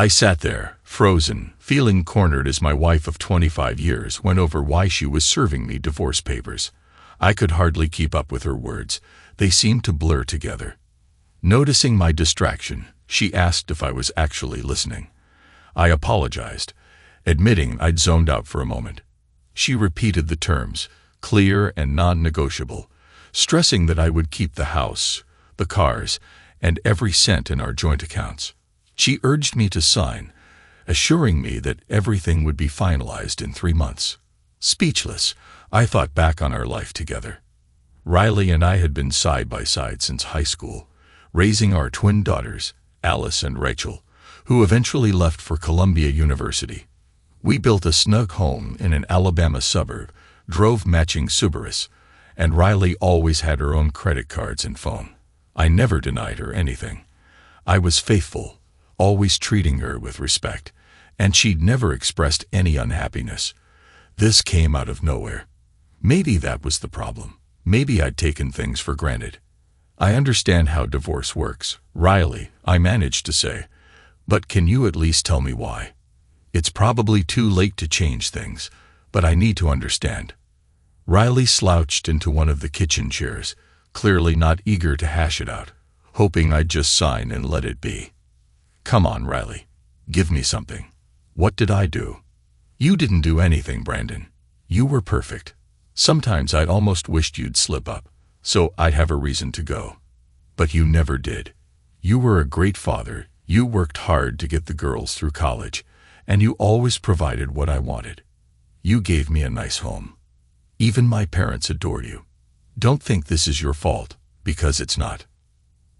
I sat there, frozen, feeling cornered as my wife of 25 years went over why she was serving me divorce papers. I could hardly keep up with her words. They seemed to blur together. Noticing my distraction, she asked if I was actually listening. I apologized, admitting I'd zoned out for a moment. She repeated the terms, clear and non-negotiable, stressing that I would keep the house, the cars, and every cent in our joint accounts. She urged me to sign, assuring me that everything would be finalized in 3 months. Speechless, I thought back on our life together. Riley and I had been side by side since high school, raising our twin daughters, Alice and Rachel, who eventually left for Columbia University. We built a snug home in an Alabama suburb, drove matching Subarus, and Riley always had her own credit cards and phone. I never denied her anything. I was faithful, always treating her with respect, and she'd never expressed any unhappiness. This came out of nowhere. Maybe that was the problem. Maybe I'd taken things for granted. I understand how divorce works, Riley, I managed to say, but can you at least tell me why? It's probably too late to change things, but I need to understand. Riley slouched into one of the kitchen chairs, clearly not eager to hash it out, hoping I'd just sign and let it be. Come on, Riley. Give me something. What did I do? You didn't do anything, Brandon. You were perfect. Sometimes I'd almost wished you'd slip up, so I'd have a reason to go. But you never did. You were a great father. You worked hard to get the girls through college, and you always provided what I wanted. You gave me a nice home. Even my parents adored you. Don't think this is your fault, because it's not.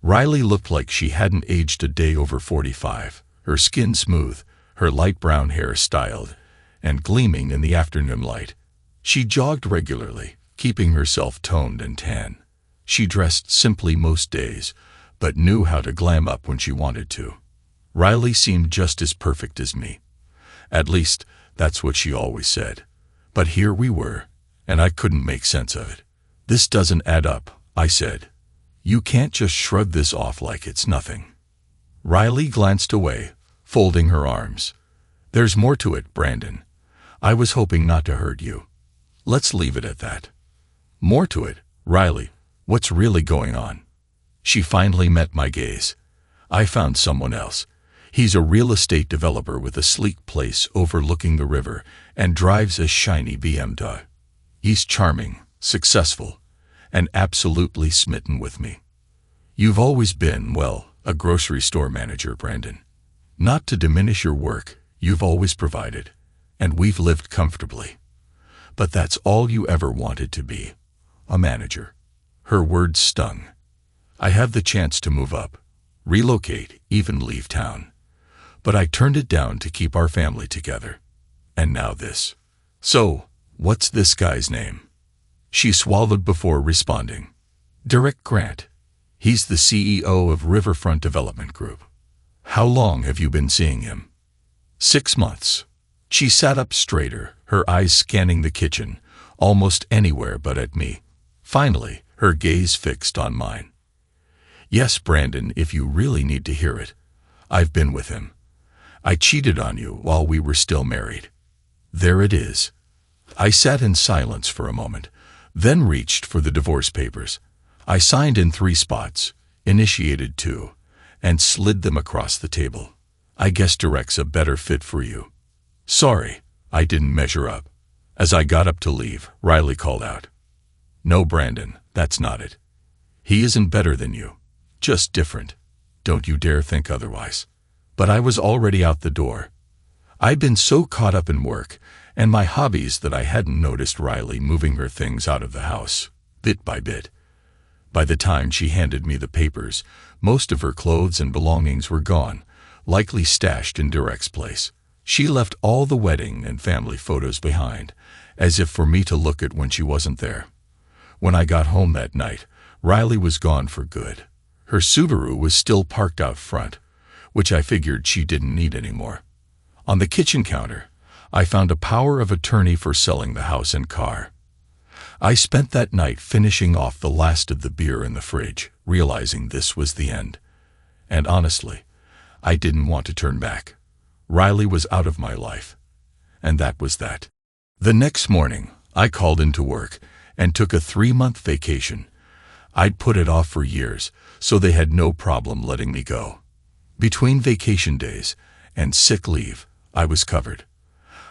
Riley looked like she hadn't aged a day over 45, her skin smooth, her light brown hair styled, and gleaming in the afternoon light. She jogged regularly, keeping herself toned and tan. She dressed simply most days, but knew how to glam up when she wanted to. Riley seemed just as perfect as me. At least, that's what she always said. But here we were, and I couldn't make sense of it. This doesn't add up, I said. You can't just shrug this off like it's nothing. Riley glanced away, folding her arms. There's more to it, Brandon. I was hoping not to hurt you. Let's leave it at that. More to it, Riley. What's really going on? She finally met my gaze. I found someone else. He's a real estate developer with a sleek place overlooking the river and drives a shiny BMW. He's charming, successful, and absolutely smitten with me. You've always been, well, a grocery store manager, Brandon. Not to diminish your work, you've always provided, and we've lived comfortably. But that's all you ever wanted to be, a manager. Her words stung. I have the chance to move up, relocate, even leave town. But I turned it down to keep our family together. And now this. So, what's this guy's name? She swallowed before responding. Derek Grant. He's the CEO of Riverfront Development Group. How long have you been seeing him? 6 months. She sat up straighter, her eyes scanning the kitchen, almost anywhere but at me. Finally, her gaze fixed on mine. Yes, Brandon, if you really need to hear it. I've been with him. I cheated on you while we were still married. There it is. I sat in silence for a moment, then reached for the divorce papers. I signed in 3 spots, initiated 2, and slid them across the table. I guess Derek's a better fit for you. Sorry, I didn't measure up. As I got up to leave, Riley called out. No, Brandon, that's not it. He isn't better than you, just different. Don't you dare think otherwise. But I was already out the door. I'd been so caught up in work and my hobbies that I hadn't noticed Riley moving her things out of the house, bit by bit. By the time she handed me the papers, most of her clothes and belongings were gone, likely stashed in Derek's place. She left all the wedding and family photos behind, as if for me to look at when she wasn't there. When I got home that night, Riley was gone for good. Her Subaru was still parked out front, which I figured she didn't need anymore. On the kitchen counter, I found a power of attorney for selling the house and car. I spent that night finishing off the last of the beer in the fridge, realizing this was the end. And honestly, I didn't want to turn back. Riley was out of my life. And that was that. The next morning, I called into work and took a 3-month vacation. I'd put it off for years, so they had no problem letting me go. Between vacation days and sick leave, I was covered.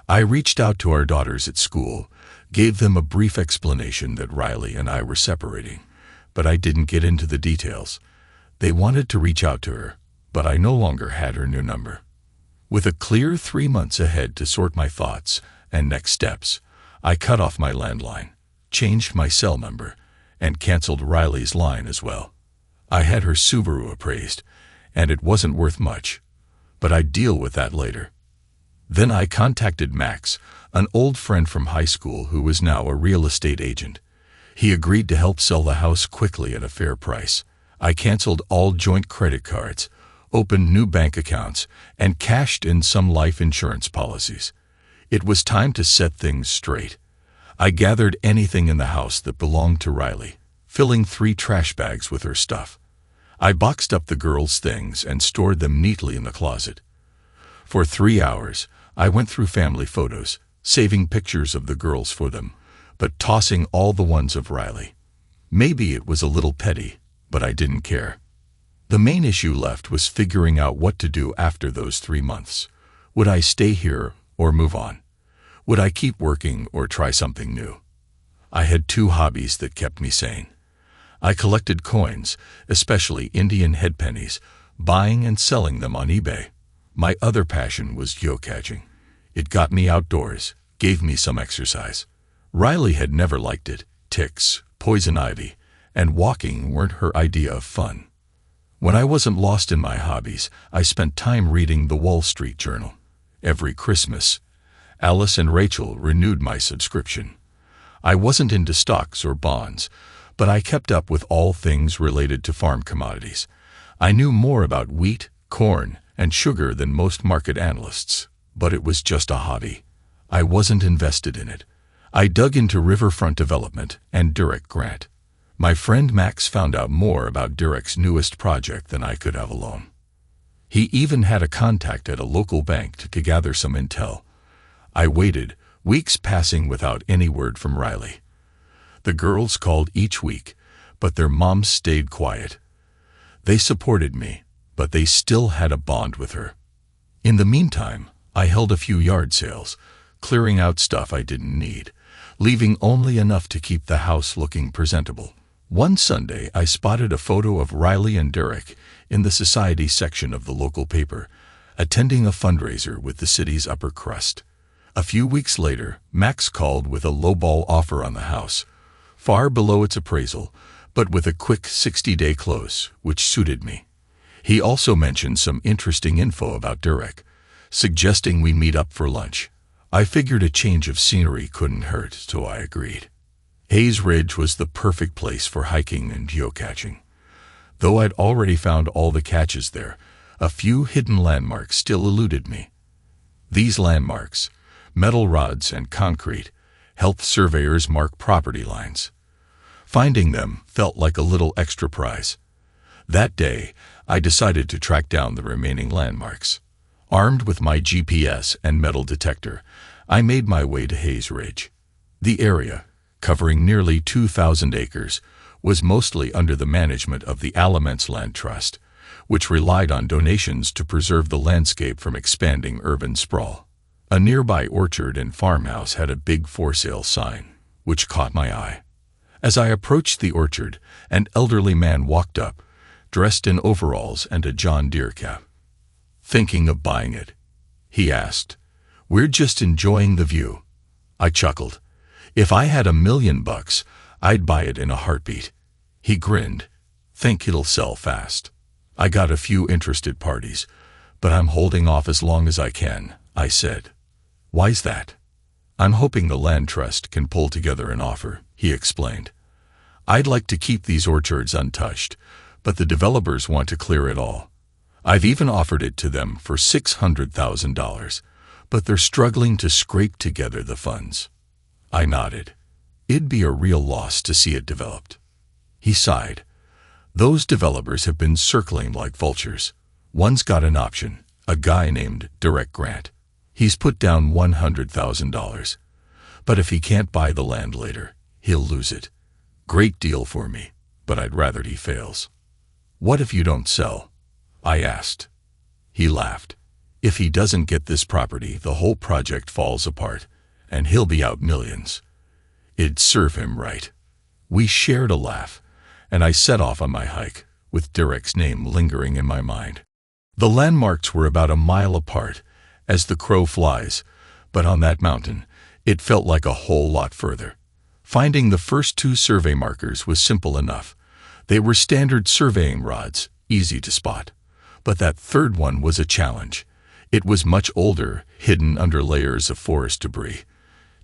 I reached out to our daughters at school, gave them a brief explanation that Riley and I were separating, but I didn't get into the details. They wanted to reach out to her, but I no longer had her new number. With a clear 3 months ahead to sort my thoughts and next steps, I cut off my landline, changed my cell number, and canceled Riley's line as well. I had her Subaru appraised, and it wasn't worth much, but I'd deal with that later. Then I contacted Max, an old friend from high school who was now a real estate agent. He agreed to help sell the house quickly at a fair price. I canceled all joint credit cards, opened new bank accounts, and cashed in some life insurance policies. It was time to set things straight. I gathered anything in the house that belonged to Riley, filling 3 trash bags with her stuff. I boxed up the girls' things and stored them neatly in the closet. For 3 hours, I went through family photos, saving pictures of the girls for them, but tossing all the ones of Riley. Maybe it was a little petty, but I didn't care. The main issue left was figuring out what to do after those 3 months. Would I stay here or move on? Would I keep working or try something new? I had 2 hobbies that kept me sane. I collected coins, especially Indian head pennies, buying and selling them on eBay. My other passion was geocaching. It got me outdoors, gave me some exercise. Riley had never liked it. Ticks, poison ivy, and walking weren't her idea of fun. When I wasn't lost in my hobbies, I spent time reading the Wall Street Journal. Every Christmas, Alice and Rachel renewed my subscription. I wasn't into stocks or bonds, but I kept up with all things related to farm commodities. I knew more about wheat, corn, and sugar than most market analysts, but it was just a hobby. I wasn't invested in it. I dug into riverfront development and direct grant. My friend Max found out more about Derek's newest project than I could have alone. He even had a contact at a local bank to gather some intel. I waited, weeks passing without any word from Riley. The girls called each week, but their moms stayed quiet. They supported me, but they still had a bond with her. In the meantime, I held a few yard sales, clearing out stuff I didn't need, leaving only enough to keep the house looking presentable. One Sunday, I spotted a photo of Riley and Derek in the society section of the local paper, attending a fundraiser with the city's upper crust. A few weeks later, Max called with a lowball offer on the house, far below its appraisal, but with a quick 60-day close, which suited me. He also mentioned some interesting info about Derek, suggesting we meet up for lunch. I figured a change of scenery couldn't hurt, so I agreed. Hayes Ridge was the perfect place for hiking and geocaching. Though I'd already found all the caches there, a few hidden landmarks still eluded me. These landmarks, metal rods and concrete, helped surveyors mark property lines. Finding them felt like a little extra prize. That day, I decided to track down the remaining landmarks. Armed with my GPS and metal detector, I made my way to Hayes Ridge. The area, covering nearly 2,000 acres, was mostly under the management of the Alamance Land Trust, which relied on donations to preserve the landscape from expanding urban sprawl. A nearby orchard and farmhouse had a big for sale sign, which caught my eye. As I approached the orchard, an elderly man walked up, dressed in overalls and a John Deere cap. "Thinking of buying it?" he asked. "We're just enjoying the view." I chuckled. "If I had $1 million, I'd buy it in a heartbeat." He grinned. "Think it'll sell fast?" "I got a few interested parties, but I'm holding off as long as I can," I said. "Why's that?" "I'm hoping the land trust can pull together an offer," he explained. "I'd like to keep these orchards untouched, but the developers want to clear it all. I've even offered it to them for $600,000, but they're struggling to scrape together the funds." I nodded. It'd be a real loss to see it developed. He sighed. "Those developers have been circling like vultures. One's got an option, A guy named Derek Grant. He's put down $100,000. But if he can't buy the land later, he'll lose it. Great deal for me, but I'd rather he fails. What if you don't sell? I asked. He laughed. If he doesn't get this property, the whole project falls apart, and he'll be out millions. It'd serve him right. We shared a laugh, and I set off on my hike, with Derek's name lingering in my mind. The landmarks were about a mile apart, as the crow flies, but on that mountain, it felt like a whole lot further. Finding the first 2 survey markers was simple enough. They were standard surveying rods, easy to spot. But that third one was a challenge. It was much older, hidden under layers of forest debris,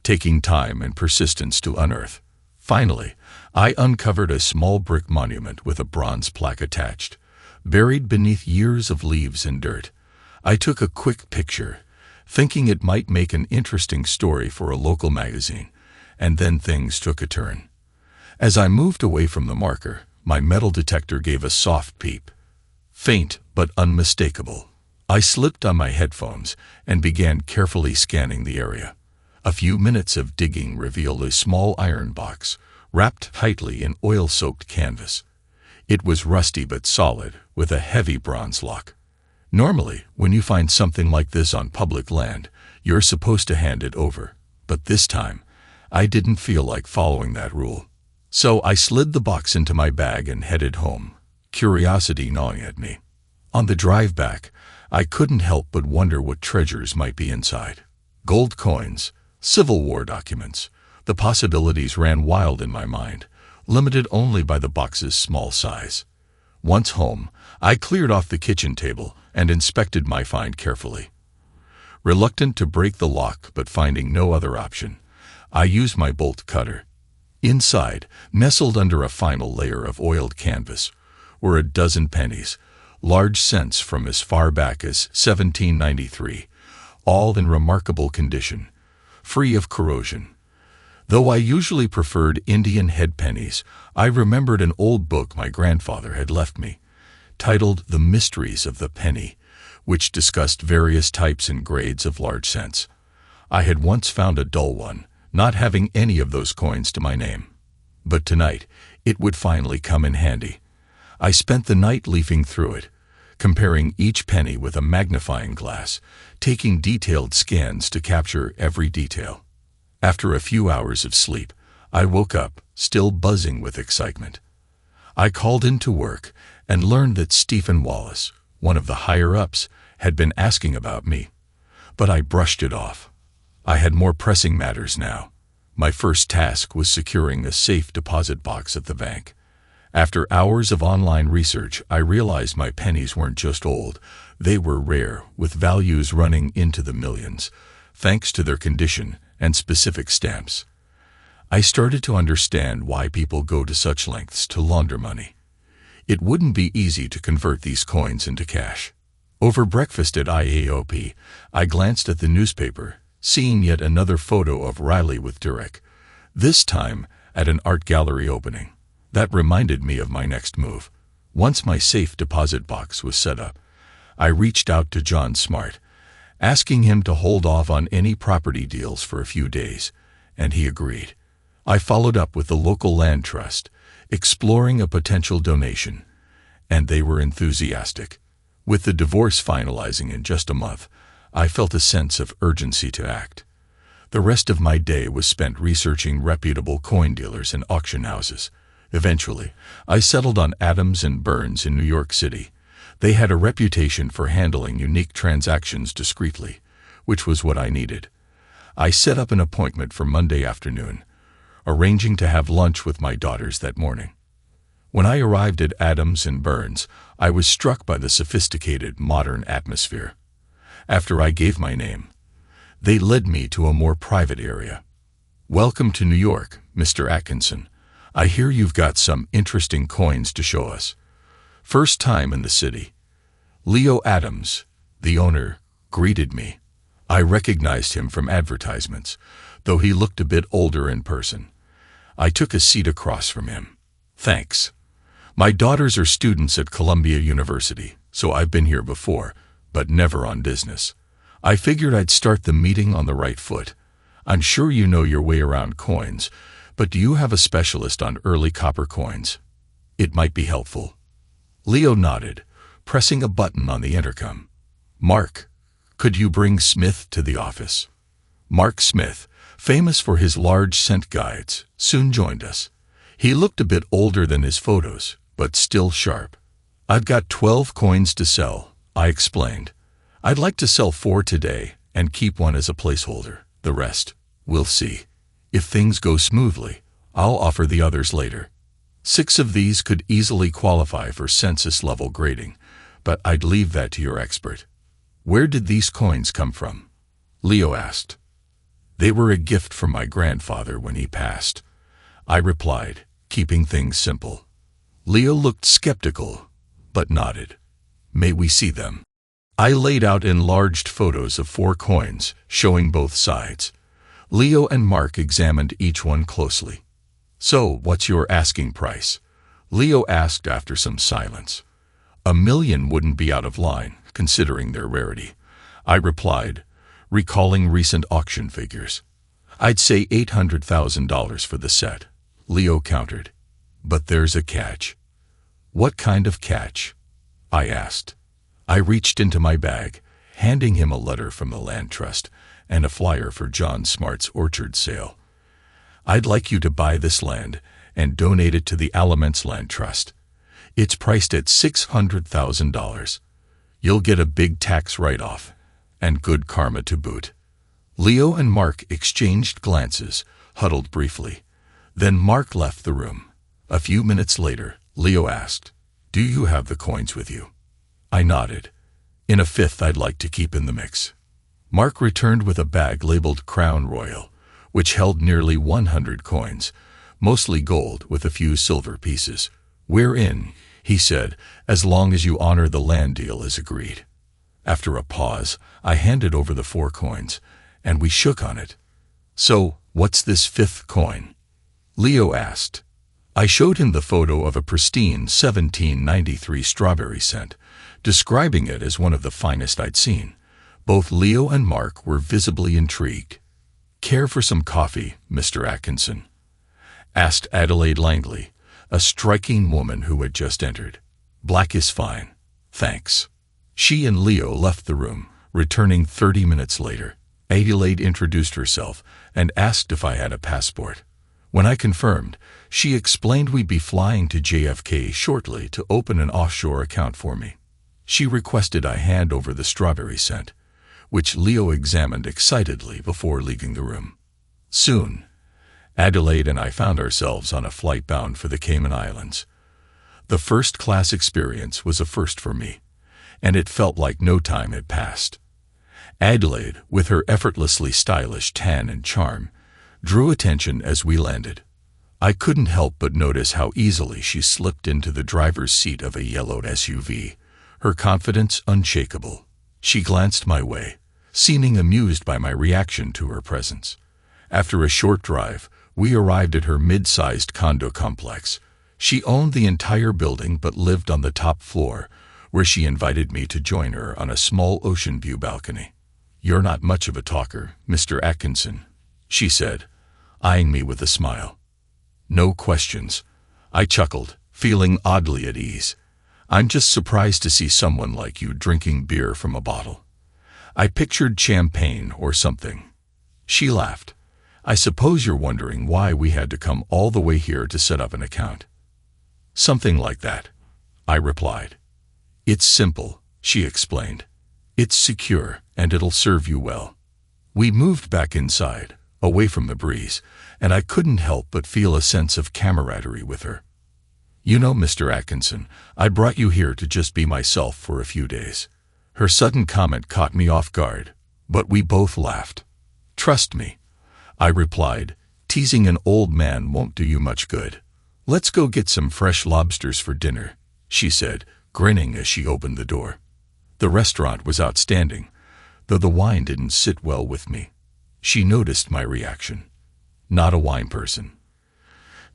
taking time and persistence to unearth. Finally, I uncovered a small brick monument with a bronze plaque attached, buried beneath years of leaves and dirt. I took a quick picture, thinking it might make an interesting story for a local magazine, and then things took a turn. As I moved away from the marker, my metal detector gave a soft peep. Faint but unmistakable. I slipped on my headphones and began carefully scanning the area. A few minutes of digging revealed a small iron box, wrapped tightly in oil-soaked canvas. It was rusty but solid, with a heavy bronze lock. Normally, when you find something like this on public land, you're supposed to hand it over. But this time, I didn't feel like following that rule. So I slid the box into my bag and headed home, curiosity gnawing at me. On the drive back, I couldn't help but wonder what treasures might be inside. Gold coins, Civil War documents. The possibilities ran wild in my mind, limited only by the box's small size. Once home, I cleared off the kitchen table and inspected my find carefully. Reluctant to break the lock but finding no other option, I used my bolt cutter. Inside, nestled under a final layer of oiled canvas, were a dozen pennies, large cents from as far back as 1793, all in remarkable condition, free of corrosion. Though I usually preferred Indian head pennies, I remembered an old book my grandfather had left me, titled The Mysteries of the Penny, which discussed various types and grades of large cents. I had once found a dull one, not having any of those coins to my name. But tonight, it would finally come in handy. I spent the night leafing through it, comparing each penny with a magnifying glass, taking detailed scans to capture every detail. After a few hours of sleep, I woke up, still buzzing with excitement. I called into work and learned that Stephen Wallace, one of the higher-ups, had been asking about me. But I brushed it off. I had more pressing matters now. My first task was securing a safe deposit box at the bank. After hours of online research, I realized my pennies weren't just old. They were rare, with values running into the millions, thanks to their condition and specific stamps. I started to understand why people go to such lengths to launder money. It wouldn't be easy to convert these coins into cash. Over breakfast at IAOP, I glanced at the newspaper, seeing yet another photo of Riley with Derek, this time at an art gallery opening. That reminded me of my next move. Once my safe deposit box was set up, I reached out to John Smart, asking him to hold off on any property deals for a few days, and he agreed. I followed up with the local land trust, exploring a potential donation, and they were enthusiastic. With the divorce finalizing in just a month, I felt a sense of urgency to act. The rest of my day was spent researching reputable coin dealers and auction houses. Eventually, I settled on Adams and Burns in New York City. They had a reputation for handling unique transactions discreetly, which was what I needed. I set up an appointment for Monday afternoon, arranging to have lunch with my daughters that morning. When I arrived at Adams and Burns, I was struck by the sophisticated, modern atmosphere. After I gave my name, they led me to a more private area. "Welcome to New York, Mr. Atkinson. I hear you've got some interesting coins to show us." First time in the city. Leo Adams, the owner, greeted me. I recognized him from advertisements, though he looked a bit older in person. I took a seat across from him. "Thanks. My daughters are students at Columbia University, so I've been here before, but never on business. I figured I'd start the meeting on the right foot. I'm sure you know your way around coins, but do you have a specialist on early copper coins? It might be helpful. Leo nodded, pressing a button on the intercom. Mark, could you bring Smith to the office? Mark Smith, famous for his large scent guides, soon joined us. He looked a bit older than his photos, but still sharp. I've got 12 coins to sell, I explained. I'd like to sell 4 today and keep one as a placeholder. The rest, we'll see. If things go smoothly, I'll offer the others later. 6 of these could easily qualify for census-level grading, but I'd leave that to your expert. Where did these coins come from? Leo asked. They were a gift from my grandfather when he passed, I replied, keeping things simple. Leo looked skeptical, but nodded. May we see them? I laid out enlarged photos of 4 coins, showing both sides. Leo and Mark examined each one closely. So, what's your asking price? Leo asked after some silence. $1 million wouldn't be out of line, considering their rarity, I replied, recalling recent auction figures. I'd say $800,000 for the set, Leo countered. But there's a catch. What kind of catch? I asked. I reached into my bag, handing him a letter from the land trust and a flyer for John Smart's orchard sale. I'd like you to buy this land and donate it to the Alamance Land Trust. It's priced at $600,000. You'll get a big tax write-off, and good karma to boot. Leo and Mark exchanged glances, huddled briefly. Then Mark left the room. A few minutes later, Leo asked, Do you have the coins with you? I nodded. In a 5th I'd like to keep in the mix. Mark returned with a bag labeled Crown Royal, which held nearly 100 coins, mostly gold with a few silver pieces. We're in, he said, as long as you honor the land deal as agreed. After a pause, I handed over the 4 coins, and we shook on it. So, what's this 5th coin? Leo asked. I showed him the photo of a pristine 1793 strawberry scent, describing it as one of the finest I'd seen. Both Leo and Mark were visibly intrigued. Care for some coffee, Mr. Atkinson? Asked Adelaide Langley, a striking woman who had just entered. Black is fine, thanks. She and Leo left the room, returning 30 minutes later. Adelaide introduced herself and asked if I had a passport. When I confirmed, she explained we'd be flying to JFK shortly to open an offshore account for me. She requested I hand over the strawberry scent, which Leo examined excitedly before leaving the room. Soon, Adelaide and I found ourselves on a flight bound for the Cayman Islands. The first-class experience was a first for me, and it felt like no time had passed. Adelaide, with her effortlessly stylish tan and charm, drew attention as we landed. I couldn't help but notice how easily she slipped into the driver's seat of a yellowed SUV, her confidence unshakable. She glanced my way, seeming amused by my reaction to her presence. After a short drive, we arrived at her mid-sized condo complex. She owned the entire building but lived on the top floor, where she invited me to join her on a small ocean view balcony. You're not much of a talker, Mr. Atkinson, she said, eyeing me with a smile. No questions, I chuckled, feeling oddly at ease. I'm just surprised to see someone like you drinking beer from a bottle. I pictured champagne or something. She laughed. I suppose you're wondering why we had to come all the way here to set up an account. Something like that, I replied. It's simple, she explained. It's secure, and it'll serve you well. We moved back inside, away from the breeze, and I couldn't help but feel a sense of camaraderie with her. You know, Mr. Atkinson, I brought you here to just be myself for a few days. Her sudden comment caught me off guard, but we both laughed. Trust me, I replied, teasing an old man won't do you much good. Let's go get some fresh lobsters for dinner, she said, grinning as she opened the door. The restaurant was outstanding, though the wine didn't sit well with me. She noticed my reaction. Not a wine person.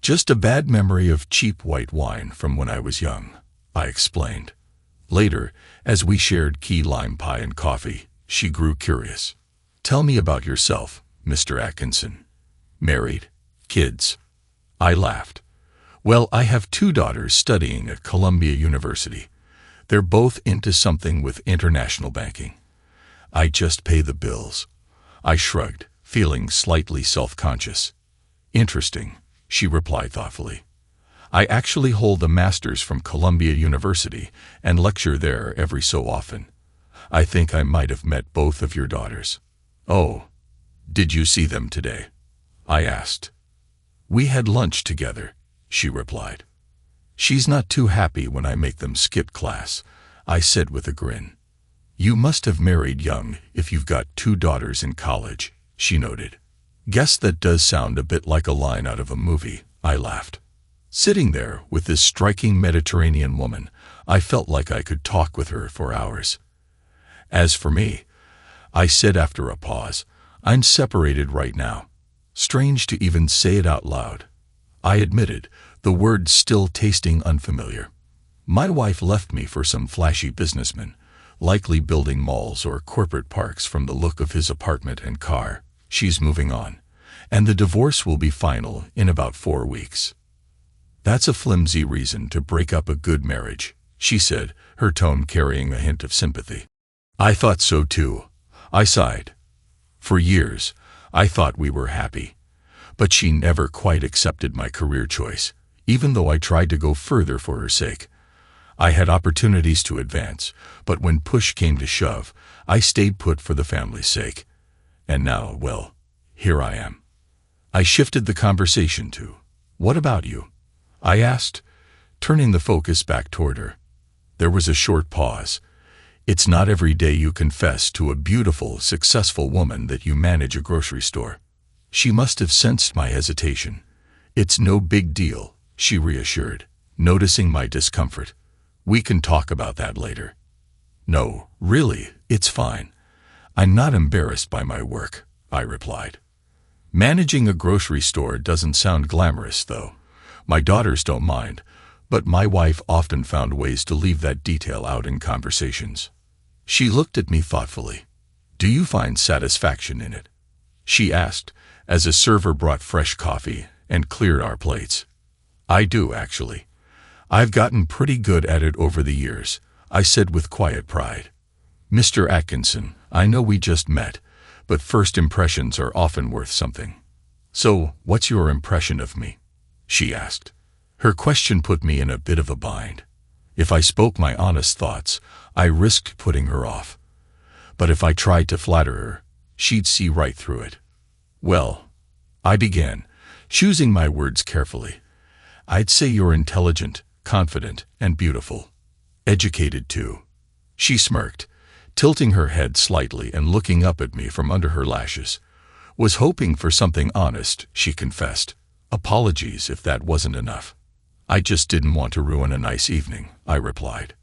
Just a bad memory of cheap white wine from when I was young, I explained. Later, as we shared key lime pie and coffee, she grew curious. "Tell me about yourself, Mr. Atkinson. Married? Kids?" I laughed. "Well, I have 2 daughters studying at Columbia University. They're both into something with international banking. I just pay the bills." I shrugged, feeling slightly self-conscious. "Interesting," she replied thoughtfully. "I actually hold a master's from Columbia University and lecture there every so often. I think I might have met both of your daughters." "Oh, did you see them today?" I asked. "We had lunch together," she replied. "She's not too happy when I make them skip class," I said with a grin. "You must have married young if you've got 2 daughters in college," she noted. "Guess that does sound a bit like a line out of a movie," I laughed. Sitting there with this striking Mediterranean woman, I felt like I could talk with her for hours. "As for me," I said after a pause, "I'm separated right now." Strange to even say it out loud. I admitted, the words still tasting unfamiliar. My wife left me for some flashy businessman, likely building malls or corporate parks from the look of his apartment and car. She's moving on, and the divorce will be final in about 4 weeks. "That's a flimsy reason to break up a good marriage," she said, her tone carrying a hint of sympathy. "I thought so too," I sighed. "For years, I thought we were happy. But she never quite accepted my career choice, even though I tried to go further for her sake. I had opportunities to advance, but when push came to shove, I stayed put for the family's sake. And now, well, here I am." I shifted the conversation to, "What about you?" I asked, turning the focus back toward her. There was a short pause. It's not every day you confess to a beautiful, successful woman that you manage a grocery store. She must have sensed my hesitation. "It's no big deal," she reassured, noticing my discomfort. "We can talk about that later." "No, really, it's fine. I'm not embarrassed by my work," I replied. Managing a grocery store doesn't sound glamorous, though. My daughters don't mind, but my wife often found ways to leave that detail out in conversations. She looked at me thoughtfully. "Do you find satisfaction in it?" she asked, as a server brought fresh coffee and cleared our plates. "I do, actually. I've gotten pretty good at it over the years," I said with quiet pride. "Mr. Atkinson, I know we just met, but first impressions are often worth something. So, what's your impression of me?" she asked. Her question put me in a bit of a bind. If I spoke my honest thoughts, I risked putting her off. But if I tried to flatter her, she'd see right through it. "Well," I began, choosing my words carefully, "I'd say you're intelligent, confident, and beautiful. Educated, too." She smirked, tilting her head slightly and looking up at me from under her lashes. "Was hoping for something honest," she confessed. "Apologies if that wasn't enough." "I just didn't want to ruin a nice evening," I replied.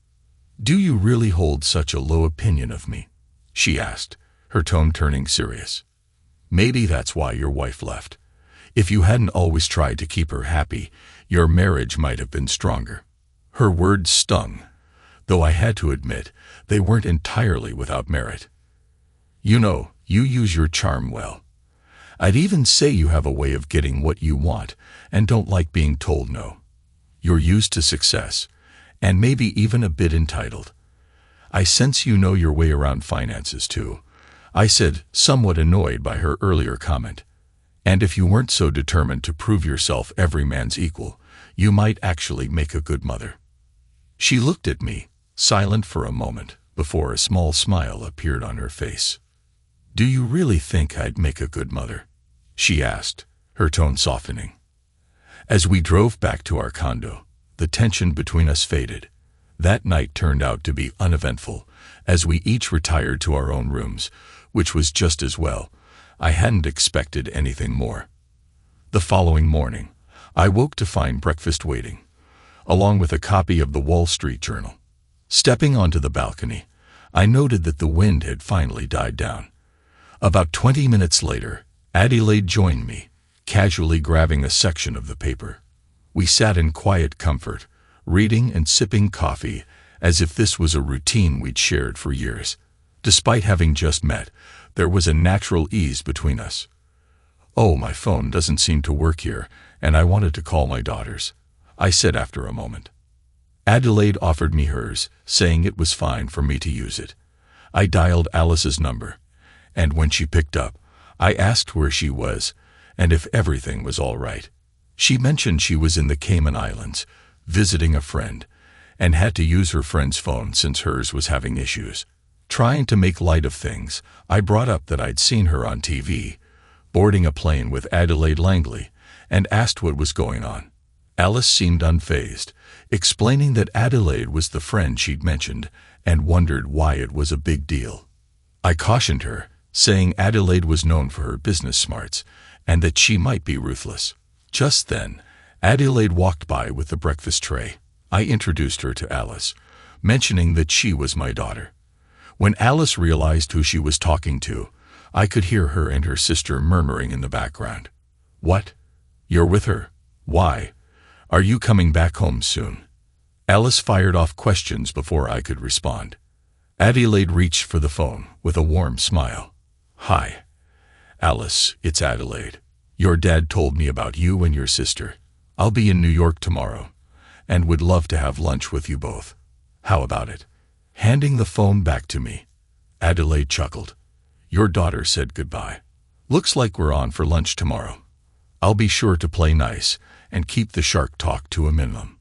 "Do you really hold such a low opinion of me?" she asked, her tone turning serious. "Maybe that's why your wife left. If you hadn't always tried to keep her happy, your marriage might have been stronger." Her words stung, though I had to admit they weren't entirely without merit. "You know, you use your charm well. I'd even say you have a way of getting what you want and don't like being told no. You're used to success, and maybe even a bit entitled. I sense you know your way around finances too," I said, somewhat annoyed by her earlier comment. "And if you weren't so determined to prove yourself every man's equal, you might actually make a good mother." She looked at me, silent for a moment, before a small smile appeared on her face. "Do you really think I'd make a good mother?" she asked, her tone softening. As we drove back to our condo, the tension between us faded. That night turned out to be uneventful, as we each retired to our own rooms, which was just as well. I hadn't expected anything more. The following morning, I woke to find breakfast waiting, along with a copy of the Wall Street Journal. Stepping onto the balcony, I noted that the wind had finally died down. About 20 minutes later, Adelaide joined me, casually grabbing a section of the paper. We sat in quiet comfort, reading and sipping coffee as if this was a routine we'd shared for years. Despite having just met, there was a natural ease between us. "Oh, my phone doesn't seem to work here, and I wanted to call my daughters," I said after a moment. Adelaide offered me hers, saying it was fine for me to use it. I dialed Alice's number, and when she picked up, I asked where she was and if everything was all right. She mentioned she was in the Cayman Islands, visiting a friend, and had to use her friend's phone since hers was having issues. Trying to make light of things, I brought up that I'd seen her on TV, boarding a plane with Adelaide Langley, and asked what was going on. Alice seemed unfazed, explaining that Adelaide was the friend she'd mentioned and wondered why it was a big deal. I cautioned her, saying Adelaide was known for her business smarts and that she might be ruthless. Just then, Adelaide walked by with the breakfast tray. I introduced her to Alice, mentioning that she was my daughter. When Alice realized who she was talking to, I could hear her and her sister murmuring in the background. "What? You're with her? Why? Are you coming back home soon?" Alice fired off questions before I could respond. Adelaide reached for the phone with a warm smile. "Hi, Alice, it's Adelaide. Your dad told me about you and your sister. I'll be in New York tomorrow, and would love to have lunch with you both. How about it?" Handing the phone back to me, Adelaide chuckled. "Your daughter said goodbye. Looks like we're on for lunch tomorrow. I'll be sure to play nice and keep the shark talk to a minimum."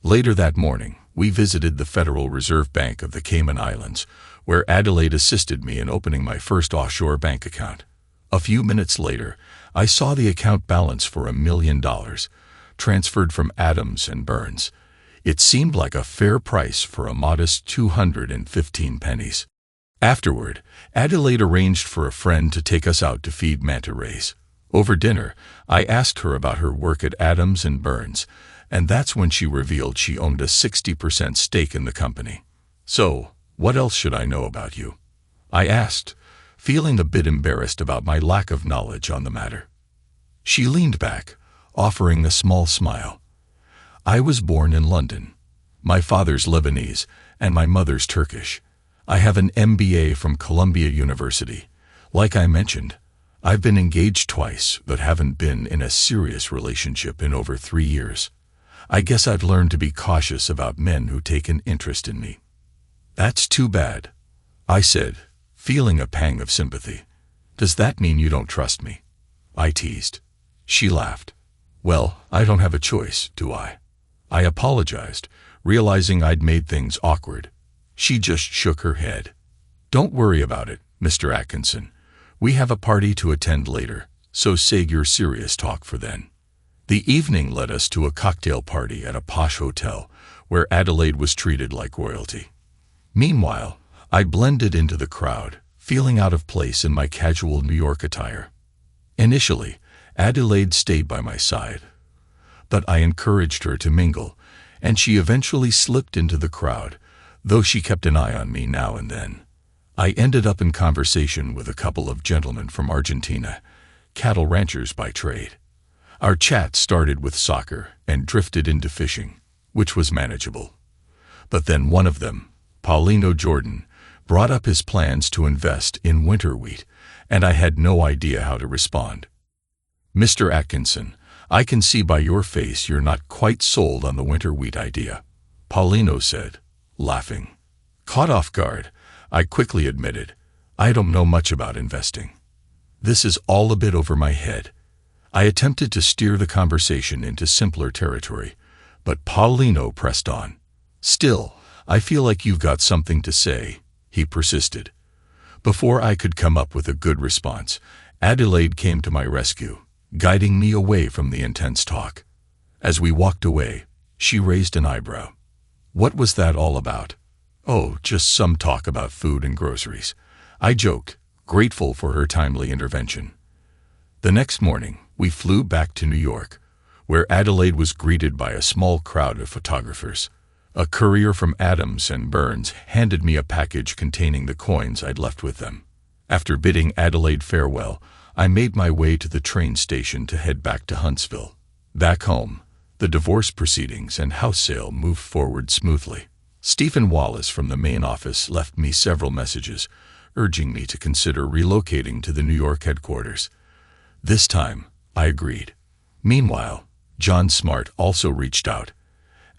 Later that morning, we visited the Federal Reserve Bank of the Cayman Islands, where Adelaide assisted me in opening my first offshore bank account. A few minutes later, I saw the account balance for $1 million, transferred from Adams and Burns. It seemed like a fair price for a modest 215 pennies. Afterward, Adelaide arranged for a friend to take us out to feed manta rays. Over dinner, I asked her about her work at Adams and Burns, and that's when she revealed she owned a 60% stake in the company. "So, what else should I know about you?" I asked, feeling a bit embarrassed about my lack of knowledge on the matter. She leaned back, offering a small smile. "I was born in London. My father's Lebanese and my mother's Turkish. I have an MBA from Columbia University. Like I mentioned, I've been engaged twice but haven't been in a serious relationship in over 3 years. I guess I've learned to be cautious about men who take an interest in me." "That's too bad," I said, feeling a pang of sympathy. "Does that mean you don't trust me?" I teased. She laughed. "Well, I don't have a choice, do I?" I apologized, realizing I'd made things awkward. She just shook her head. "Don't worry about it, Mr. Atkinson. We have a party to attend later, so save your serious talk for then." The evening led us to a cocktail party at a posh hotel, where Adelaide was treated like royalty. Meanwhile, I blended into the crowd, feeling out of place in my casual New York attire. Initially, Adelaide stayed by my side, but I encouraged her to mingle, and she eventually slipped into the crowd, though she kept an eye on me now and then. I ended up in conversation with a couple of gentlemen from Argentina, cattle ranchers by trade. Our chat started with soccer and drifted into fishing, which was manageable. But then one of them, Paulino Jordan, brought up his plans to invest in winter wheat, and I had no idea how to respond. "Mr. Atkinson, I can see by your face you're not quite sold on the winter wheat idea," Paulino said, laughing. Caught off guard, I quickly admitted, "I don't know much about investing. This is all a bit over my head." I attempted to steer the conversation into simpler territory, but Paulino pressed on. "Still, I feel like you've got something to say," he persisted. Before I could come up with a good response, Adelaide came to my rescue, guiding me away from the intense talk. As we walked away, she raised an eyebrow. "What was that all about?" "Oh, just some talk about food and groceries," I joked, grateful for her timely intervention. The next morning, we flew back to New York, where Adelaide was greeted by a small crowd of photographers. A courier from Adams and Burns handed me a package containing the coins I'd left with them. After bidding Adelaide farewell, I made my way to the train station to head back to Huntsville. Back home, the divorce proceedings and house sale moved forward smoothly. Stephen Wallace from the main office left me several messages, urging me to consider relocating to the New York headquarters. This time, I agreed. Meanwhile, John Smart also reached out,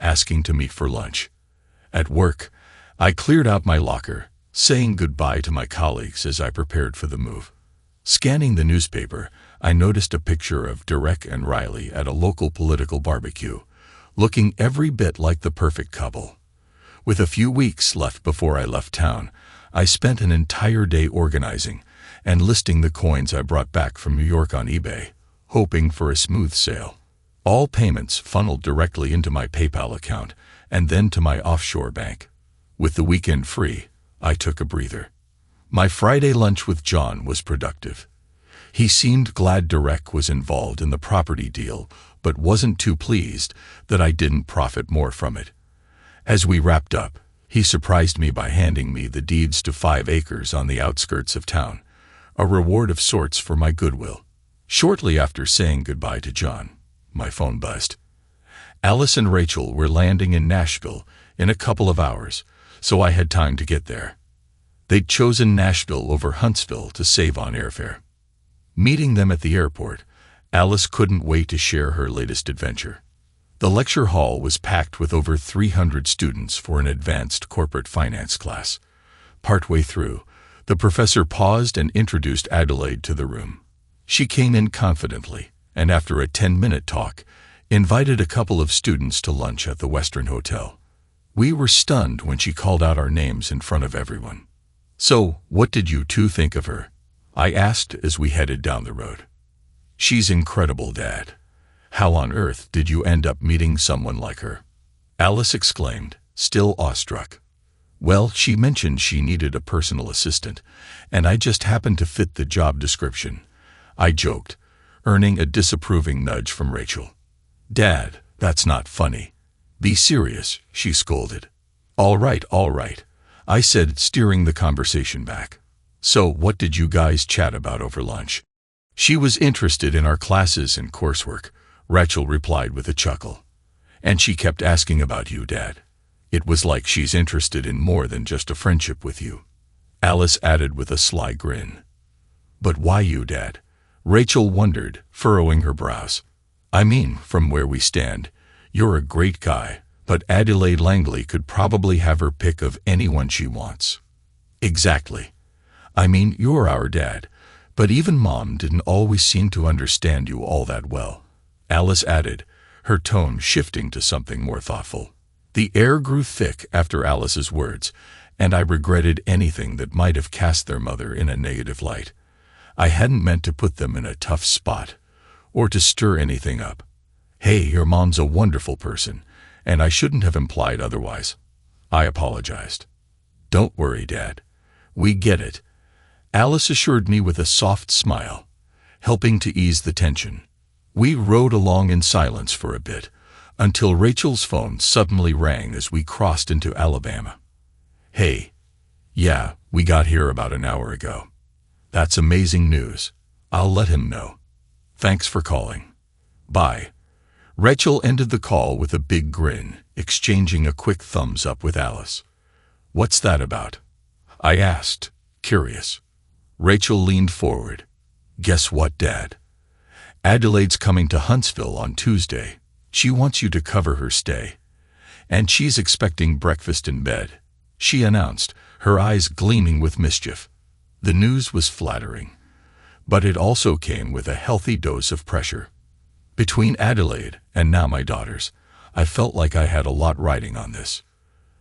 asking to meet for lunch. At work, I cleared out my locker, saying goodbye to my colleagues as I prepared for the move. Scanning the newspaper, I noticed a picture of Derek and Riley at a local political barbecue, looking every bit like the perfect couple. With a few weeks left before I left town, I spent an entire day organizing and listing the coins I brought back from New York on eBay, hoping for a smooth sale. All payments funneled directly into my PayPal account and then to my offshore bank. With the weekend free, I took a breather. My Friday lunch with John was productive. He seemed glad Derek was involved in the property deal, but wasn't too pleased that I didn't profit more from it. As we wrapped up, he surprised me by handing me the deeds to 5 acres on the outskirts of town, a reward of sorts for my goodwill. Shortly after saying goodbye to John, my phone buzzed. Alice and Rachel were landing in Nashville in a couple of hours, so I had time to get there. They'd chosen Nashville over Huntsville to save on airfare. Meeting them at the airport, Alice couldn't wait to share her latest adventure. The lecture hall was packed with over 300 students for an advanced corporate finance class. Partway through, the professor paused and introduced Adelaide to the room. She came in confidently, and after a 10-minute talk, invited a couple of students to lunch at the Western Hotel. We were stunned when she called out our names in front of everyone. "So, what did you two think of her?" I asked as we headed down the road. "She's incredible, Dad. How on earth did you end up meeting someone like her?" Alice exclaimed, still awestruck. "Well, she mentioned she needed a personal assistant, and I just happened to fit the job description," I joked, earning a disapproving nudge from Rachel. "Dad, that's not funny. Be serious," she scolded. All right, I said, steering the conversation back. "So, what did you guys chat about over lunch?" "She was interested in our classes and coursework," Rachel replied with a chuckle. "And she kept asking about you, Dad. It was like she's interested in more than just a friendship with you," Alice added with a sly grin. "But why you, Dad?" Rachel wondered, furrowing her brows. "I mean, from where we stand, you're a great guy, but Adelaide Langley could probably have her pick of anyone she wants." "Exactly. I mean, you're our dad, but even Mom didn't always seem to understand you all that well," Alice added, her tone shifting to something more thoughtful. The air grew thick after Alice's words, and I regretted anything that might have cast their mother in a negative light. I hadn't meant to put them in a tough spot, or to stir anything up. "Hey, your mom's a wonderful person, and I shouldn't have implied otherwise," I apologized. "Don't worry, Dad. We get it," Alice assured me with a soft smile, helping to ease the tension. We rode along in silence for a bit, until Rachel's phone suddenly rang as we crossed into Alabama. "Hey, yeah, we got here about an hour ago. That's amazing news. I'll let him know. Thanks for calling. Bye." Rachel ended the call with a big grin, exchanging a quick thumbs up with Alice. "What's that about?" I asked, curious. Rachel leaned forward. "Guess what, Dad? Adelaide's coming to Huntsville on Tuesday. She wants you to cover her stay. And she's expecting breakfast in bed," she announced, her eyes gleaming with mischief. The news was flattering, but it also came with a healthy dose of pressure. Between Adelaide and now my daughters, I felt like I had a lot riding on this.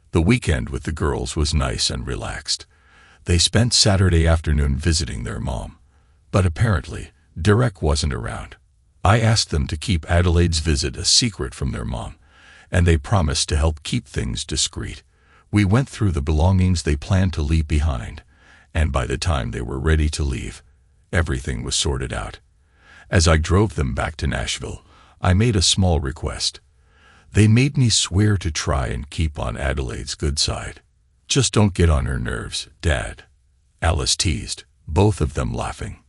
The weekend with the girls was nice and relaxed. They spent Saturday afternoon visiting their mom, but apparently Derek wasn't around. I asked them to keep Adelaide's visit a secret from their mom, and they promised to help keep things discreet. We went through the belongings they planned to leave behind, and by the time they were ready to leave, everything was sorted out. As I drove them back to Nashville, I made a small request. They made me swear to try and keep on Adelaide's good side. "Just don't get on her nerves, Dad," Alice teased, both of them laughing.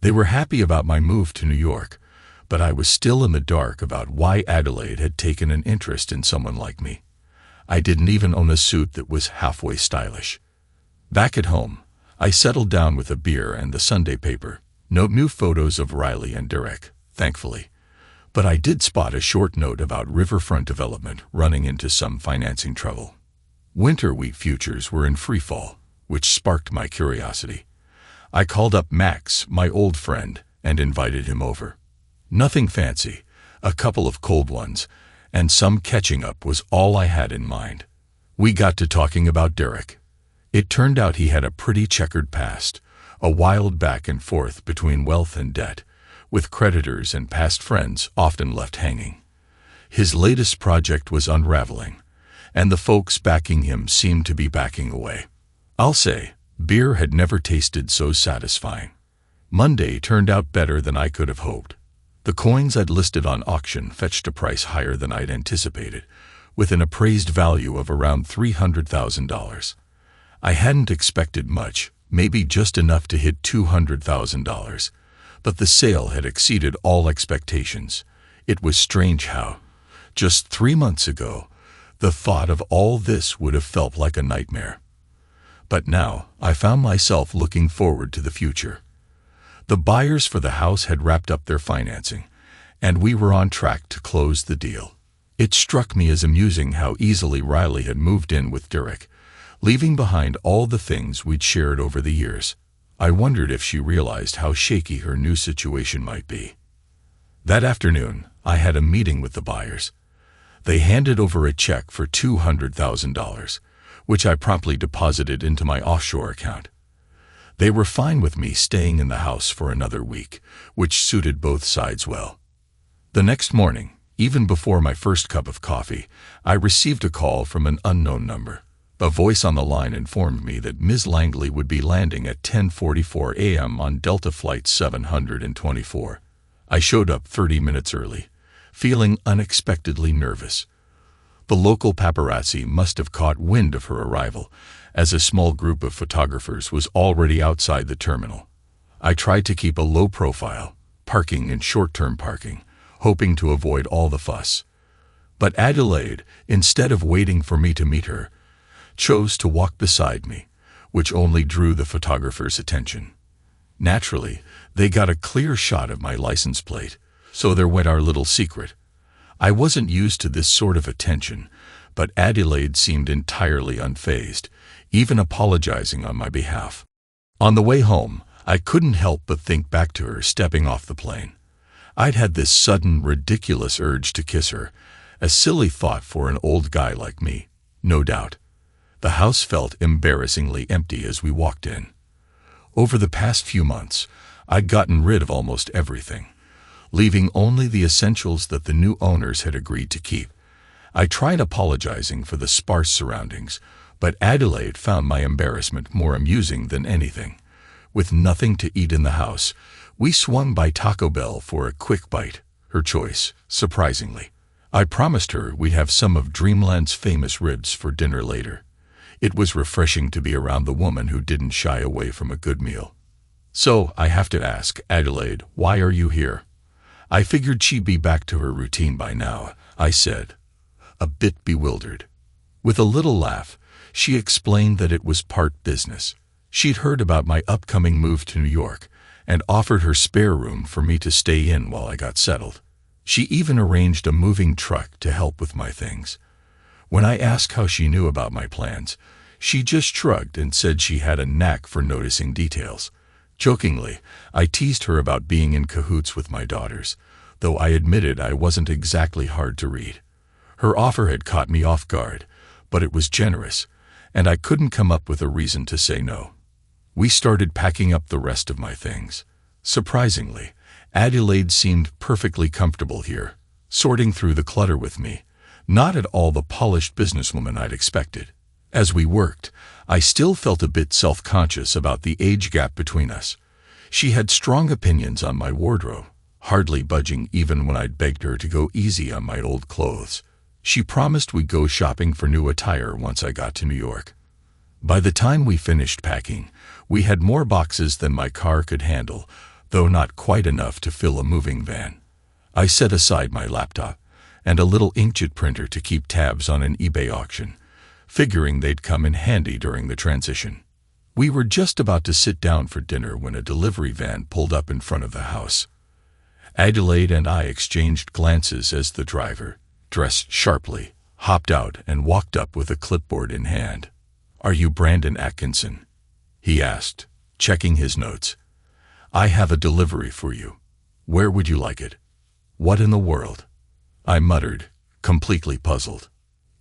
They were happy about my move to New York, but I was still in the dark about why Adelaide had taken an interest in someone like me. I didn't even own a suit that was halfway stylish. Back at home, I settled down with a beer and the Sunday paper. No new photos of Riley and Derek, thankfully. But I did spot a short note about riverfront development running into some financing trouble. Winter wheat futures were in freefall, which sparked my curiosity. I called up Max, my old friend, and invited him over. Nothing fancy, a couple of cold ones, and some catching up was all I had in mind. We got to talking about Derek. It turned out he had a pretty checkered past, a wild back and forth between wealth and debt, with creditors and past friends often left hanging. His latest project was unraveling, and the folks backing him seemed to be backing away. I'll say, beer had never tasted so satisfying. Monday turned out better than I could have hoped. The coins I'd listed on auction fetched a price higher than I'd anticipated, with an appraised value of around $300,000. I hadn't expected much, maybe just enough to hit $200,000, but the sale had exceeded all expectations. It was strange how, just 3 months ago, the thought of all this would have felt like a nightmare. But now I found myself looking forward to the future. The buyers for the house had wrapped up their financing, and we were on track to close the deal. It struck me as amusing how easily Riley had moved in with Derek, leaving behind all the things we'd shared over the years. I wondered if she realized how shaky her new situation might be. That afternoon, I had a meeting with the buyers. They handed over a check for $200,000, which I promptly deposited into my offshore account. They were fine with me staying in the house for another week, which suited both sides well. The next morning, even before my first cup of coffee, I received a call from an unknown number. A voice on the line informed me that Ms. Langley would be landing at 10:44 a.m. on Delta Flight 724. I showed up 30 minutes early, feeling unexpectedly nervous. The local paparazzi must have caught wind of her arrival, as a small group of photographers was already outside the terminal. I tried to keep a low profile, parking in short-term parking, hoping to avoid all the fuss. But Adelaide, instead of waiting for me to meet her, chose to walk beside me, which only drew the photographers' attention. Naturally, they got a clear shot of my license plate, so there went our little secret. I wasn't used to this sort of attention, but Adelaide seemed entirely unfazed, even apologizing on my behalf. On the way home, I couldn't help but think back to her stepping off the plane. I'd had this sudden, ridiculous urge to kiss her, a silly thought for an old guy like me, no doubt. The house felt embarrassingly empty as we walked in. Over the past few months, I'd gotten rid of almost everything, leaving only the essentials that the new owners had agreed to keep. I tried apologizing for the sparse surroundings, but Adelaide found my embarrassment more amusing than anything. With nothing to eat in the house, we swung by Taco Bell for a quick bite, her choice, surprisingly. I promised her we'd have some of Dreamland's famous ribs for dinner later. It was refreshing to be around the woman who didn't shy away from a good meal. So, I have to ask, Adelaide, why are you here? I figured she'd be back to her routine by now, I said, a bit bewildered. With a little laugh, she explained that it was part business. She'd heard about my upcoming move to New York and offered her spare room for me to stay in while I got settled. She even arranged a moving truck to help with my things. When I asked how she knew about my plans, she just shrugged and said she had a knack for noticing details. Jokingly, I teased her about being in cahoots with my daughters, though I admitted I wasn't exactly hard to read. Her offer had caught me off guard, but it was generous, and I couldn't come up with a reason to say no. We started packing up the rest of my things. Surprisingly, Adelaide seemed perfectly comfortable here, sorting through the clutter with me, not at all the polished businesswoman I'd expected. As we worked, I still felt a bit self-conscious about the age gap between us. She had strong opinions on my wardrobe, hardly budging even when I'd begged her to go easy on my old clothes. She promised we'd go shopping for new attire once I got to New York. By the time we finished packing, we had more boxes than my car could handle, though not quite enough to fill a moving van. I set aside my laptop and a little inkjet printer to keep tabs on an eBay auction, figuring they'd come in handy during the transition. We were just about to sit down for dinner when a delivery van pulled up in front of the house. Adelaide and I exchanged glances as the driver, dressed sharply, hopped out and walked up with a clipboard in hand. "Are you Brandon Atkinson?" he asked, checking his notes. "I have a delivery for you. Where would you like it?" "What in the world?" I muttered, completely puzzled.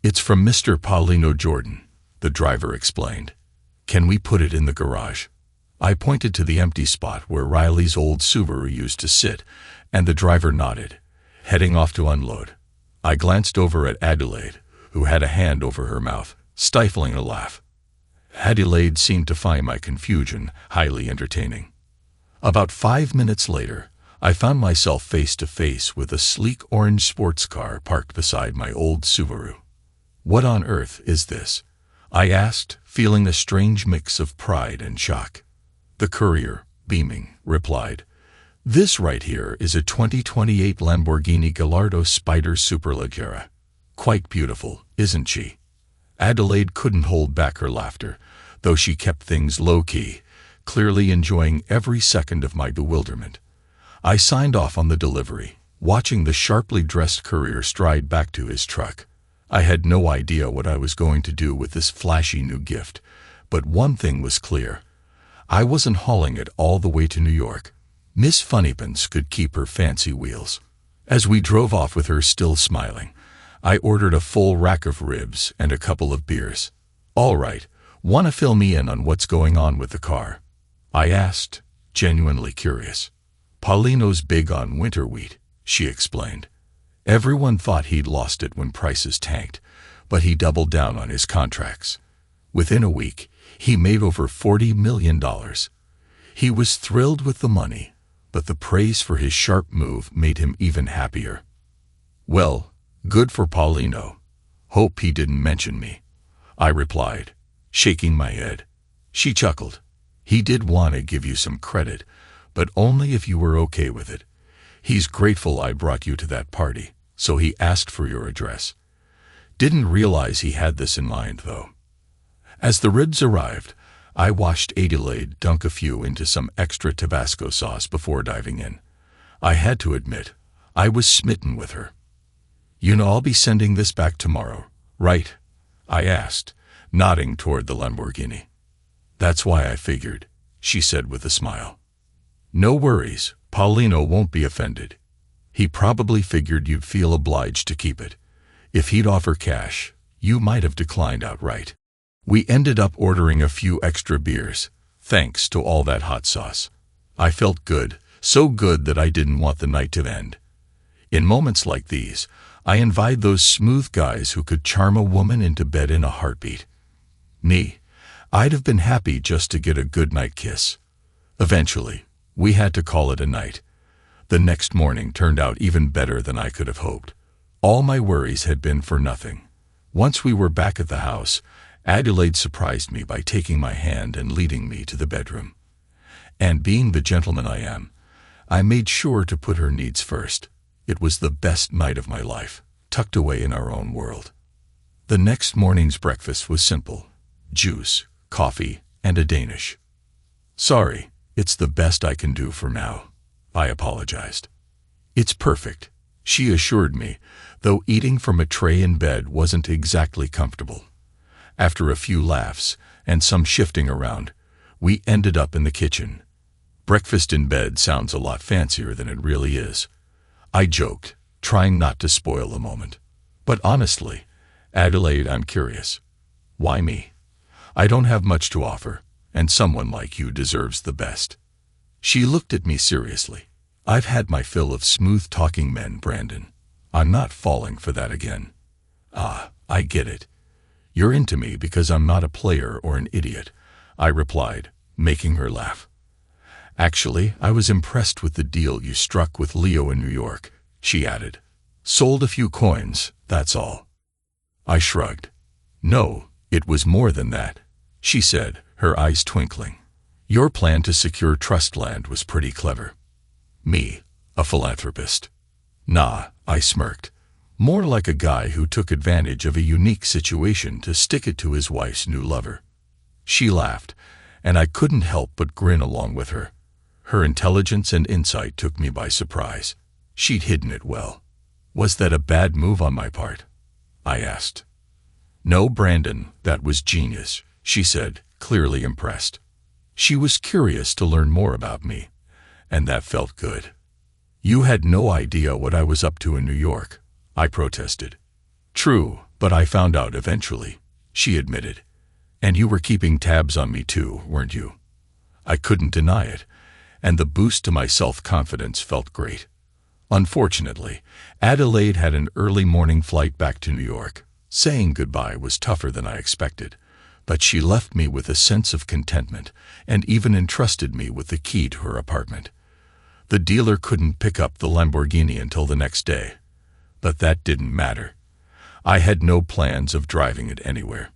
"It's from Mr. Paulino Jordan," the driver explained. "Can we put it in the garage?" I pointed to the empty spot where Riley's old Subaru used to sit, and the driver nodded, heading off to unload. I glanced over at Adelaide, who had a hand over her mouth, stifling a laugh. Adelaide seemed to find my confusion highly entertaining. About 5 minutes later, I found myself face to face with a sleek orange sports car parked beside my old Subaru. "What on earth is this?" I asked, feeling a strange mix of pride and shock. The courier, beaming, replied, "This right here is a 2028 Lamborghini Gallardo Spider Superleggera. Quite beautiful, isn't she?" Adelaide couldn't hold back her laughter, though she kept things low-key, clearly enjoying every second of my bewilderment. I signed off on the delivery, watching the sharply dressed courier stride back to his truck. I had no idea what I was going to do with this flashy new gift, but one thing was clear. I wasn't hauling it all the way to New York. Miss Funnypants could keep her fancy wheels. As we drove off with her still smiling, I ordered a full rack of ribs and a couple of beers. "All right, want to fill me in on what's going on with the car?" I asked, genuinely curious. "Paulino's big on winter wheat," she explained. "Everyone thought he'd lost it when prices tanked, but he doubled down on his contracts. Within a week, he made over $40 million. He was thrilled with the money, but the praise for his sharp move made him even happier." "Well, good for Paulino. Hope he didn't mention me," I replied, shaking my head. She chuckled. "He did want to give you some credit, but only if you were okay with it. He's grateful I brought you to that party, so he asked for your address. Didn't realize he had this in mind, though." As the ribs arrived, I watched Adelaide dunk a few into some extra Tabasco sauce before diving in. I had to admit, I was smitten with her. "You know I'll be sending this back tomorrow, right?" I asked, nodding toward the Lamborghini. "That's why I figured," she said with a smile. "No worries, Paulino won't be offended. He probably figured you'd feel obliged to keep it. If he'd offer cash, you might have declined outright." We ended up ordering a few extra beers, thanks to all that hot sauce. I felt good, so good that I didn't want the night to end. In moments like these, I envied those smooth guys who could charm a woman into bed in a heartbeat. Me, I'd have been happy just to get a goodnight kiss. Eventually, we had to call it a night. The next morning turned out even better than I could have hoped. All my worries had been for nothing. Once we were back at the house, Adelaide surprised me by taking my hand and leading me to the bedroom. And being the gentleman I am, I made sure to put her needs first. It was the best night of my life, tucked away in our own world. The next morning's breakfast was simple: juice, coffee, and a Danish. "Sorry, it's the best I can do for now," I apologized. "It's perfect," she assured me, though eating from a tray in bed wasn't exactly comfortable. After a few laughs and some shifting around, we ended up in the kitchen. Breakfast in bed sounds a lot fancier than it really is, I joked, trying not to spoil the moment. "But honestly, Adelaide, I'm curious. Why me? I don't have much to offer, and someone like you deserves the best." She looked at me seriously. "I've had my fill of smooth-talking men, Brandon. I'm not falling for that again." "Ah, I get it. You're into me because I'm not a player or an idiot," I replied, making her laugh. "Actually, I was impressed with the deal you struck with Leo in New York," she added. "Sold a few coins, that's all." I shrugged. "No, it was more than that," she said, her eyes twinkling. "Your plan to secure trust land was pretty clever." "Me, a philanthropist?" "Nah," I smirked. More like a guy who took advantage of a unique situation to stick it to his wife's new lover. She laughed, and I couldn't help but grin along with her. Her intelligence and insight took me by surprise. She'd hidden it well. Was that a bad move on my part? I asked. No, Brandon, that was genius, she said, clearly impressed. She was curious to learn more about me, and that felt good. You had no idea what I was up to in New York, I protested. True, but I found out eventually, she admitted. And you were keeping tabs on me too, weren't you? I couldn't deny it, and the boost to my self-confidence felt great. Unfortunately, Adelaide had an early morning flight back to New York. Saying goodbye was tougher than I expected, but she left me with a sense of contentment and even entrusted me with the key to her apartment. The dealer couldn't pick up the Lamborghini until the next day, but that didn't matter. I had no plans of driving it anywhere.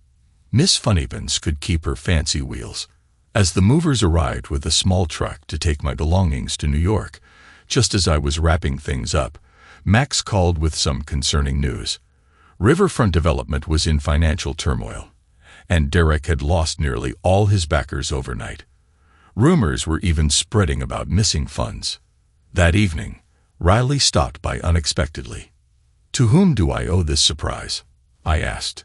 Miss Funnypants could keep her fancy wheels. As the movers arrived with a small truck to take my belongings to New York, just as I was wrapping things up, Max called with some concerning news. Riverfront Development was in financial turmoil, and Derek had lost nearly all his backers overnight. Rumors were even spreading about missing funds. That evening, Riley stopped by unexpectedly. To whom do I owe this surprise? I asked.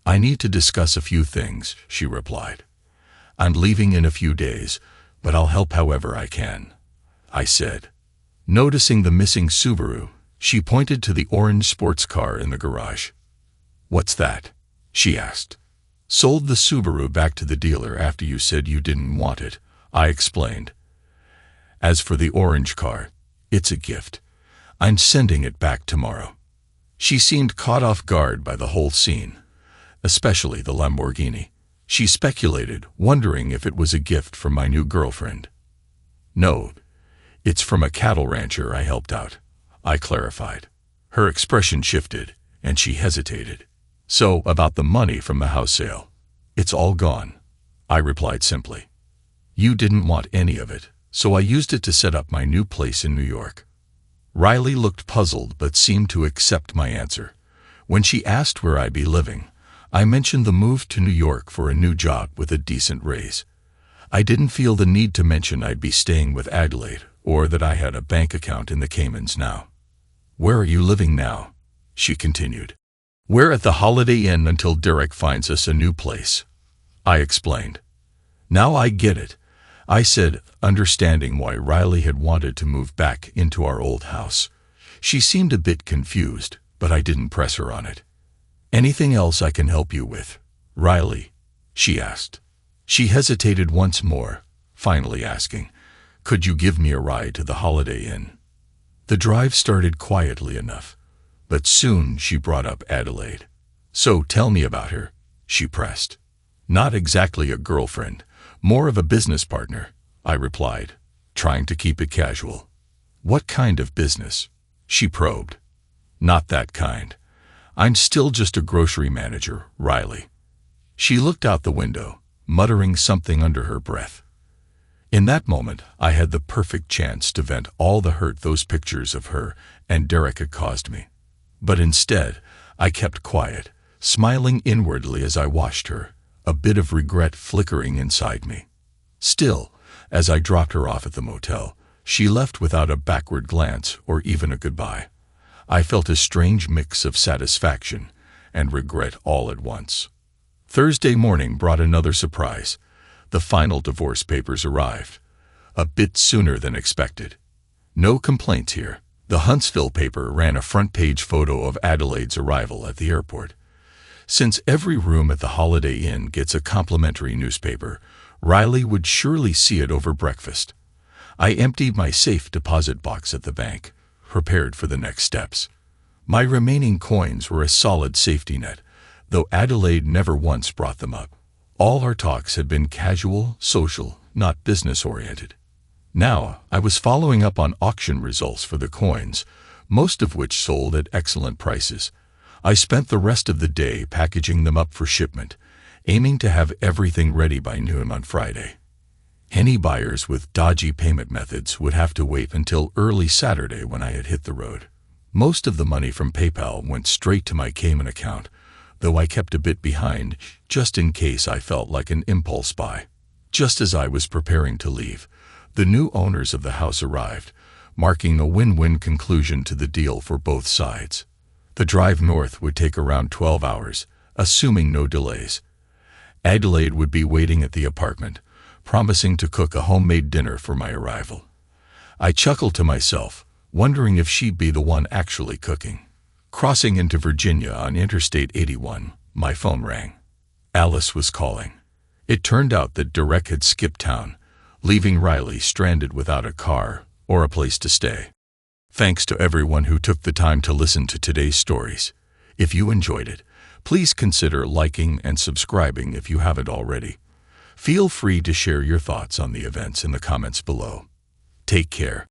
I need to discuss a few things, she replied. I'm leaving in a few days, but I'll help however I can, I said. Noticing the missing Subaru, she pointed to the orange sports car in the garage. What's that? She asked. Sold the Subaru back to the dealer after you said you didn't want it, I explained. As for the orange car, it's a gift. I'm sending it back tomorrow. She seemed caught off guard by the whole scene, especially the Lamborghini. She speculated, wondering if it was a gift from my new girlfriend. No, it's from a cattle rancher I helped out, I clarified. Her expression shifted, and she hesitated. So, about the money from the house sale. It's all gone, I replied simply. You didn't want any of it, so I used it to set up my new place in New York. Riley looked puzzled but seemed to accept my answer. When she asked where I'd be living, I mentioned the move to New York for a new job with a decent raise. I didn't feel the need to mention I'd be staying with Adelaide or that I had a bank account in the Caymans now. Where are you living now? She continued. We're at the Holiday Inn until Derek finds us a new place, I explained. Now I get it, I said, understanding why Riley had wanted to move back into our old house. She seemed a bit confused, but I didn't press her on it. Anything else I can help you with, Riley? She asked. She hesitated once more, finally asking, could you give me a ride to the Holiday Inn? The drive started quietly enough, but soon she brought up Adelaide. So tell me about her, she pressed. Not exactly a girlfriend, more of a business partner, I replied, trying to keep it casual. What kind of business? She probed. Not that kind. I'm still just a grocery manager, Riley. She looked out the window, muttering something under her breath. In that moment, I had the perfect chance to vent all the hurt those pictures of her and Derek had caused me. But instead, I kept quiet, smiling inwardly as I watched her, a bit of regret flickering inside me. Still, as I dropped her off at the motel, she left without a backward glance or even a goodbye. I felt a strange mix of satisfaction and regret all at once. Thursday morning brought another surprise. The final divorce papers arrived, a bit sooner than expected. No complaints here. The Huntsville paper ran a front-page photo of Adelaide's arrival at the airport. Since every room at the Holiday Inn gets a complimentary newspaper, Riley would surely see it over breakfast. I emptied my safe deposit box at the bank, prepared for the next steps. My remaining coins were a solid safety net, though Adelaide never once brought them up. All our talks had been casual, social, not business-oriented. Now, I was following up on auction results for the coins, most of which sold at excellent prices. I spent the rest of the day packaging them up for shipment, aiming to have everything ready by noon on Friday. Any buyers with dodgy payment methods would have to wait until early Saturday when I had hit the road. Most of the money from PayPal went straight to my Cayman account, though I kept a bit behind just in case I felt like an impulse buy. Just as I was preparing to leave, the new owners of the house arrived, marking a win-win conclusion to the deal for both sides. The drive north would take around 12 hours, assuming no delays. Adelaide would be waiting at the apartment, promising to cook a homemade dinner for my arrival. I chuckled to myself, wondering if she'd be the one actually cooking. Crossing into Virginia on Interstate 81, my phone rang. Alice was calling. It turned out that Derek had skipped town, leaving Riley stranded without a car or a place to stay. Thanks to everyone who took the time to listen to today's stories. If you enjoyed it, please consider liking and subscribing if you haven't already. Feel free to share your thoughts on the events in the comments below. Take care.